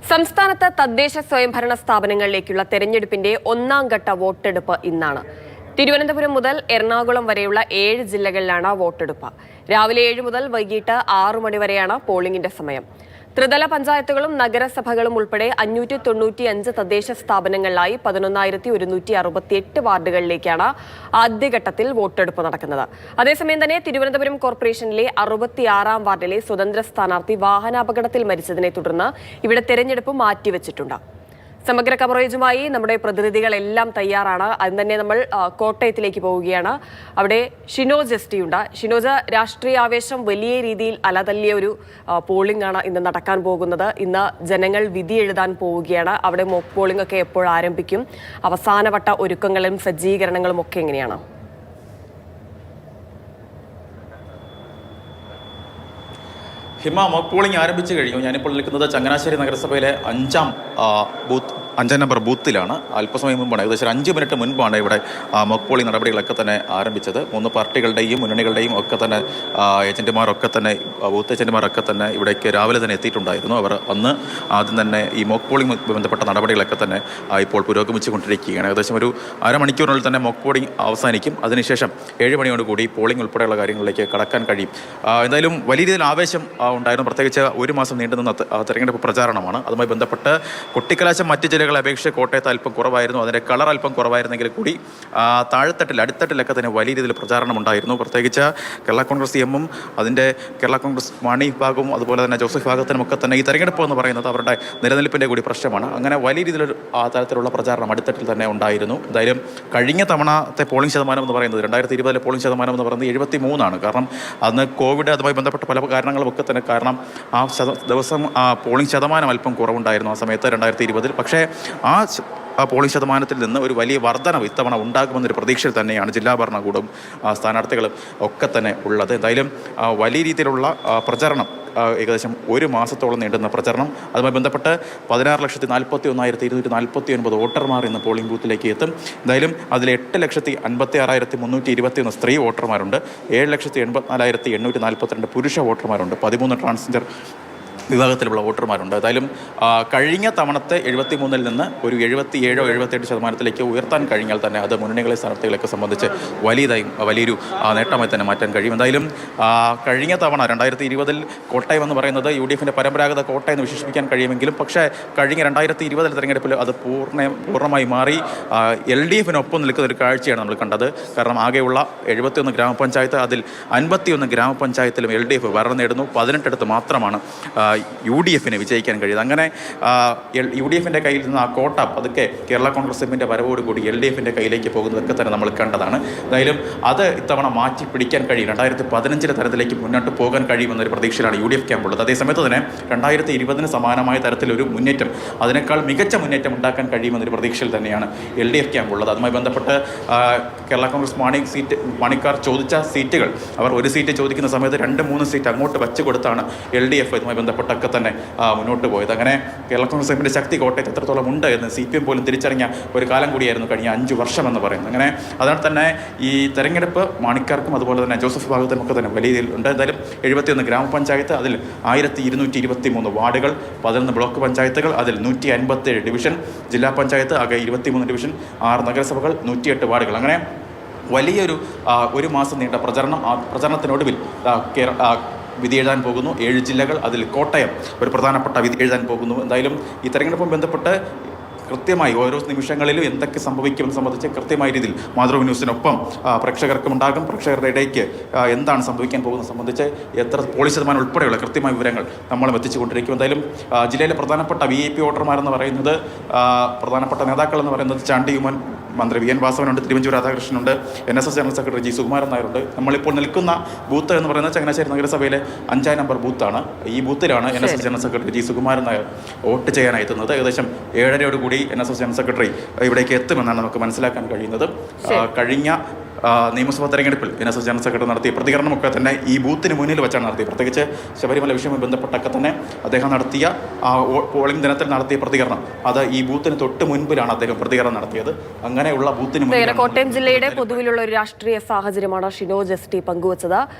സംസ്ഥാനത്ത് തദ്ദേശ സ്വയംഭരണ സ്ഥാപനങ്ങളിലേക്കുള്ള തെരഞ്ഞെടുപ്പിന്റെ ഒന്നാം ഘട്ട വോട്ടെടുപ്പ് ഇന്നാണ്. തിരുവനന്തപുരം മുതൽ എറണാകുളം വരെയുള്ള 7 ജില്ലകളിലാണ് വോട്ടെടുപ്പ്. രാവിലെ 7 മുതൽ വൈകിട്ട് 6 മണി വരെയാണ് പോളിംഗിന്റെ സമയം. ത്രിതല പഞ്ചായത്തുകളും നഗരസഭകളും ഉൾപ്പെടെ 595 തദ്ദേശ സ്ഥാപനങ്ങളിലായി 11,168 വാർഡുകളിലേക്കാണ് ആദ്യഘട്ടത്തിൽ വോട്ടെടുപ്പ് നടക്കുന്നത്. അതേസമയം തന്നെ തിരുവനന്തപുരം കോർപ്പറേഷനിലെ 66-ാം വാർഡിലെ സ്വതന്ത്ര സ്ഥാനാർത്ഥി വാഹനാപകടത്തിൽ മരിച്ചതിനെ തുടർന്ന് ഇവിടെ തെരഞ്ഞെടുപ്പ് മാറ്റിവെച്ചിട്ടുണ്ട്. സമഗ്ര കവറേജുമായി നമ്മുടെ പ്രതിനിധികളെല്ലാം തയ്യാറാണ്. അതിന് തന്നെ നമ്മൾ കോട്ടയത്തിലേക്ക് പോവുകയാണ്. അവിടെ ഷിനോജ് എസ്റ്റിയുണ്ട്. ഷിനോജ്, രാഷ്ട്രീയ ആവേശം വലിയ രീതിയിൽ അലതല്ലിയ ഒരു പോളിംഗ് ആണ് ഇന്ന് നടക്കാൻ പോകുന്നത്. ഇന്ന് ജനങ്ങൾ വിധി എഴുതാൻ പോവുകയാണ്. അവിടെ മോക്ക് പോളിംഗ് ഒക്കെ എപ്പോൾ ആരംഭിക്കും? അവസാനവട്ട ഒരുക്കങ്ങളും സജ്ജീകരണങ്ങളും ഒക്കെ എങ്ങനെയാണ്? ഹിമ, മോക്ക് പോളിംഗ് ആരംഭിച്ചു കഴിഞ്ഞു. ഞാനിപ്പോൾ നിൽക്കുന്നത് ചങ്ങനാശ്ശേരി നഗരസഭയിലെ 5 നമ്പർ ബൂത്തിലാണ്. അല്പസമയം മുമ്പാണ്, ഏകദേശം 5 മിനിറ്റ് മുൻപാണ് ഇവിടെ മോക്ക് പോളിംഗ് നടപടികളൊക്കെ തന്നെ ആരംഭിച്ചത്. 3 പാർട്ടികളുടെയും മുന്നണികളുടെയും ഒക്കെ തന്നെ ഏജന്റുമാരൊക്കെ തന്നെ ബൂത്ത് ഏജന്റുമാരൊക്കെ തന്നെ ഇവിടേക്ക് രാവിലെ തന്നെ എത്തിയിട്ടുണ്ടായിരുന്നു. അവർ അന്ന് ആദ്യം തന്നെ ഈ മോക്ക് പോളിംഗ് ബന്ധപ്പെട്ട നടപടികളൊക്കെ തന്നെ ഇപ്പോൾ പുരോഗമിച്ചുകൊണ്ടിരിക്കുകയാണ്. ഏകദേശം ഒരു അരമണിക്കൂറിനുള്ളിൽ തന്നെ മോക്ക് പോളിംഗ് അവസാനിക്കും. അതിനുശേഷം 7 മണിയോടുകൂടി പോളിംഗ് ഉൾപ്പെടെയുള്ള കാര്യങ്ങളിലേക്ക് കടക്കാൻ കഴിയും. എന്തായാലും വലിയ രീതിയിൽ ആവേശം ഉണ്ടായിരുന്നു. പ്രത്യേകിച്ച് 1 മാസം നീണ്ടുനിന്ന തെരഞ്ഞെടുപ്പ് പ്രചാരണമാണ്. അതുമായി ബന്ധപ്പെട്ട് കൊട്ടിക്കലാശം മറ്റ് ജില്ലകളെ അപേക്ഷിച്ച് കോട്ടയത്ത് അല്പം കുറവായിരുന്നു. അതിൻ്റെ കളർ അല്പം കുറവായിരുന്നെങ്കിൽ കൂടി താഴെത്തട്ടിൽ അടിത്തട്ടിലൊക്കെ തന്നെ വലിയ രീതിയിൽ പ്രചാരണം ഉണ്ടായിരുന്നു. പ്രത്യേകിച്ച് കേരള കോൺഗ്രസ് എമ്മും അതിൻ്റെ കേരള കോൺഗ്രസ് മാണി വിഭാഗവും അതുപോലെ തന്നെ ജോസഫ് വിഭാഗത്തിനും ഒക്കെ തന്നെ ഈ തെരഞ്ഞെടുപ്പ് എന്ന് പറയുന്നത് അവരുടെ നിലനിൽപ്പിൻ്റെ കൂടി പ്രശ്നമാണ്. അങ്ങനെ വലിയ രീതിയിലൊരു തരത്തിലുള്ള പ്രചാരണം അടിത്തട്ടിൽ തന്നെ ഉണ്ടായിരുന്നു. എന്തായാലും കഴിഞ്ഞ തവണത്തെ പോളിംഗ് ശതമാനം എന്ന് പറയുന്നത് 2020 പോളിംഗ് ശതമാനം എന്ന് പറയുന്നത് 73ആണ്. കാരണം അന്ന് കോവിഡ് അതുമായി ബന്ധപ്പെട്ട പല കാരണങ്ങളും ഒക്കെ തന്നെ കാരണം ആ ദിവസം പോളിംഗ് ശതമാനം അല്പം കുറവുണ്ടായിരുന്നു ആ സമയത്ത് 2020. പക്ഷേ ആ പോളിംഗ് ശതമാനത്തിൽ നിന്ന് ഒരു വലിയ വർധനവ് ഇത്തവണ ഉണ്ടാകുമെന്നൊരു പ്രതീക്ഷയിൽ തന്നെയാണ് ജില്ലാ ഭരണകൂടവും സ്ഥാനാർത്ഥികളും ഒക്കെ തന്നെ ഉള്ളത്. എന്തായാലും വലിയ രീതിയിലുള്ള പ്രചരണം, ഏകദേശം 1 മാസത്തോളം നീണ്ടുന്ന പ്രചരണം, അതുമായി ബന്ധപ്പെട്ട് 16,41,249 വോട്ടർമാർ ഇന്ന് പോളിംഗ് ബൂത്തിലേക്ക് എത്തും. എന്തായാലും അതിൽ 8,56,321 സ്ത്രീ വോട്ടർമാരുണ്ട്, 7,84,842 പുരുഷ വോട്ടർമാരുണ്ട്, 13 ട്രാൻസ്ജെൻഡർ വിഭാഗത്തിലുള്ള വോട്ടർമാരുണ്ട്. ഏതായാലും കഴിഞ്ഞ തവണത്തെ 73-ൽ നിന്ന് ഒരു 77-78% ഉയർത്താൻ കഴിഞ്ഞാൽ തന്നെ അത് മുന്നണികളെ സ്ഥാനാർത്ഥികളെയൊക്കെ സംബന്ധിച്ച് വലിയൊരു നേട്ടമായി തന്നെ മാറ്റാൻ കഴിയും. എന്തായാലും കഴിഞ്ഞ തവണ 2020 കോട്ടയം എന്ന് പറയുന്നത് UDFിൻ്റെ പരമ്പരാഗത കോട്ടയം എന്ന് വിശേഷിപ്പിക്കാൻ കഴിയുമെങ്കിലും പക്ഷേ കഴിഞ്ഞ 2020 തെരഞ്ഞെടുപ്പിൽ അത് പൂർണ്ണമായി മാറി LDFിനൊപ്പം നിൽക്കുന്ന ഒരു കാഴ്ചയാണ് നമ്മൾ കണ്ടത്. കാരണം ആകെയുള്ള 71 ഗ്രാമപഞ്ചായത്ത്, അതിൽ 51 ഗ്രാമപഞ്ചായത്തിലും LDF ഭരണം നേടുന്നു. 18 മാത്രമാണ് UDFിന് വിജയിക്കാൻ കഴിയുന്നത്. അങ്ങനെ UDFിൻ്റെ കയ്യിൽ നിന്ന് ആ കോട്ട അതൊക്കെ കേരള കോൺഗ്രസ് എമ്മിൻ്റെ വരവോടുകൂടി LDFിൻ്റെ കയ്യിലേക്ക് പോകുന്നതൊക്കെ തന്നെ നമ്മൾ കണ്ടതാണ്. എന്തായാലും അത് ഇത്തവണ മാറ്റി പിടിക്കാൻ കഴിയും. 2015 തരത്തിലേക്ക് മുന്നോട്ട് പോകാൻ കഴിയുമെന്നൊരു പ്രതീക്ഷയിലാണ് UDF ക്യാമ്പുള്ളത്. അതേസമയത്ത് തന്നെ 2020 സമാനമായ തരത്തിലൊരു മുന്നേറ്റം, അതിനേക്കാൾ മികച്ച മുന്നേറ്റം ഉണ്ടാക്കാൻ കഴിയുമെന്നൊരു പ്രതീക്ഷയിൽ തന്നെയാണ് LDF ക്യാമ്പുള്ളത്. അതുമായി ബന്ധപ്പെട്ട് കേരള കോൺഗ്രസ് മാണിക്കാർ ചോദിച്ച സീറ്റുകൾ, അവർ ഒരു സീറ്റ് ചോദിക്കുന്ന സമയത്ത് 2-3 സീറ്റ് അങ്ങോട്ട് വച്ചു കൊടുത്താണ് LDF ഇതുമായി ബന്ധപ്പെട്ടൊക്കെ തന്നെ മുന്നോട്ട് പോയത്. അങ്ങനെ കേരള കോൺഗ്രസ് എമ്മിൻ്റെ ശക്തി കോട്ടയത്ത് എത്രത്തോളം ഉണ്ട് എന്ന് CPM പോലും തിരിച്ചറിഞ്ഞ ഒരു കാലം കൂടിയായിരുന്നു കഴിഞ്ഞ 5 വർഷം എന്ന് പറയുന്നത്. അങ്ങനെ അതിനാൽ തന്നെ ഈ തെരഞ്ഞെടുപ്പ് മാണിക്കാർക്കും അതുപോലെ തന്നെ ജോസഫ് വിഭാഗത്തിനും ഒക്കെ തന്നെ വലിയ രീതിയിൽ ഉണ്ട്. എന്തായാലും 71 ഗ്രാമപഞ്ചായത്ത്, അതിൽ 1,223 വാർഡുകൾ, 11 ബ്ലോക്ക് പഞ്ചായത്തുകൾ, അതിൽ 157 ഡിവിഷൻ, ജില്ലാ പഞ്ചായത്ത് ആകെ 23 ഡിവിഷൻ, 6 നഗരസഭകൾ, 108 വാർഡുകൾ. അങ്ങനെ വലിയൊരു 1 മാസം നീണ്ട പ്രചരണം. ആ പ്രചരണത്തിനൊടുവിൽ വിധി എഴുതാൻ പോകുന്നു 7 ജില്ലകൾ, അതിൽ കോട്ടയം ഒരു പ്രധാനപ്പെട്ട വിധി എഴുതാൻ പോകുന്നു. എന്തായാലും ഈ തെരഞ്ഞെടുപ്പും ബന്ധപ്പെട്ട് കൃത്യമായി ഓരോ നിമിഷങ്ങളിലും എന്തൊക്കെ സംഭവിക്കുമെന്ന് സംബന്ധിച്ച് കൃത്യമായ രീതിയിൽ മാതൃഭൂമി ന്യൂസിനൊപ്പം പ്രേക്ഷകർക്കും ഉണ്ടാകും. പ്രേക്ഷകരുടെ ഇടയ്ക്ക് എന്താണ് സംഭവിക്കാൻ പോകുന്നത് സംബന്ധിച്ച് എത്ര പോളിംഗ് ശതമാനം ഉൾപ്പെടെയുള്ള കൃത്യമായ വിവരങ്ങൾ നമ്മളും എത്തിച്ചുകൊണ്ടിരിക്കും. എന്തായാലും ജില്ലയിലെ പ്രധാനപ്പെട്ട VIP വോട്ടർമാരെന്ന് പറയുന്നത്, പ്രധാനപ്പെട്ട നേതാക്കൾ എന്ന് പറയുന്നത് ചാണ്ടി ഉമ്മൻ, മന്ത്രി VN വാസവനുണ്ട്, തിരുവഞ്ചൂർ രാധാകൃഷ്ണനുണ്ട്, NSS general secretary G Sukumaran നായരുണ്ട്. നമ്മളിപ്പോൾ നിൽക്കുന്ന ബൂത്ത് എന്ന് പറയുന്നത് ചങ്ങനാശ്ശേരി നഗരസഭയിലെ 5 നമ്പർ ബൂത്താണ്. ഈ ബൂത്തിലാണ് NSS general secretary G Sukumaran Nair vote ചെയ്യാനായി എത്തുന്നത്. ഏകദേശം 7:30 NSS ജനറൽ സെക്രട്ടറി ഇവിടേക്ക് എത്തുമെന്നാണ് നമുക്ക് മനസ്സിലാക്കാൻ കഴിയുന്നത്. കഴിഞ്ഞ നിയമസഭാ തെരഞ്ഞെടുപ്പിൽ NSS ജനറൽ സെക്രട്ടറി നടത്തിയ പ്രതികരണമൊക്കെ തന്നെ ഈ ബൂത്തിന് മുന്നിൽ വെച്ചാണ് നടത്തിയത്. പ്രത്യേകിച്ച് ശബരിമല വിഷയവുമായി ബന്ധപ്പെട്ടൊക്കെ തന്നെ അദ്ദേഹം നടത്തിയ പോളിംഗ് ദിനത്തിൽ നടത്തിയ പ്രതികരണം, അത് ഈ ബൂത്തിന് തൊട്ട് മുൻപിലാണ് അദ്ദേഹം പ്രതികരണം നടത്തിയത്. അങ്ങനെയുള്ള ബൂത്തിന് കോട്ടയം ജില്ലയുടെ പൊതുവിലുള്ള ഒരു രാഷ്ട്രീയ സാഹചര്യമാണ് ഷിനോജ് എസ്റ്റി പങ്കുവച്ചത്.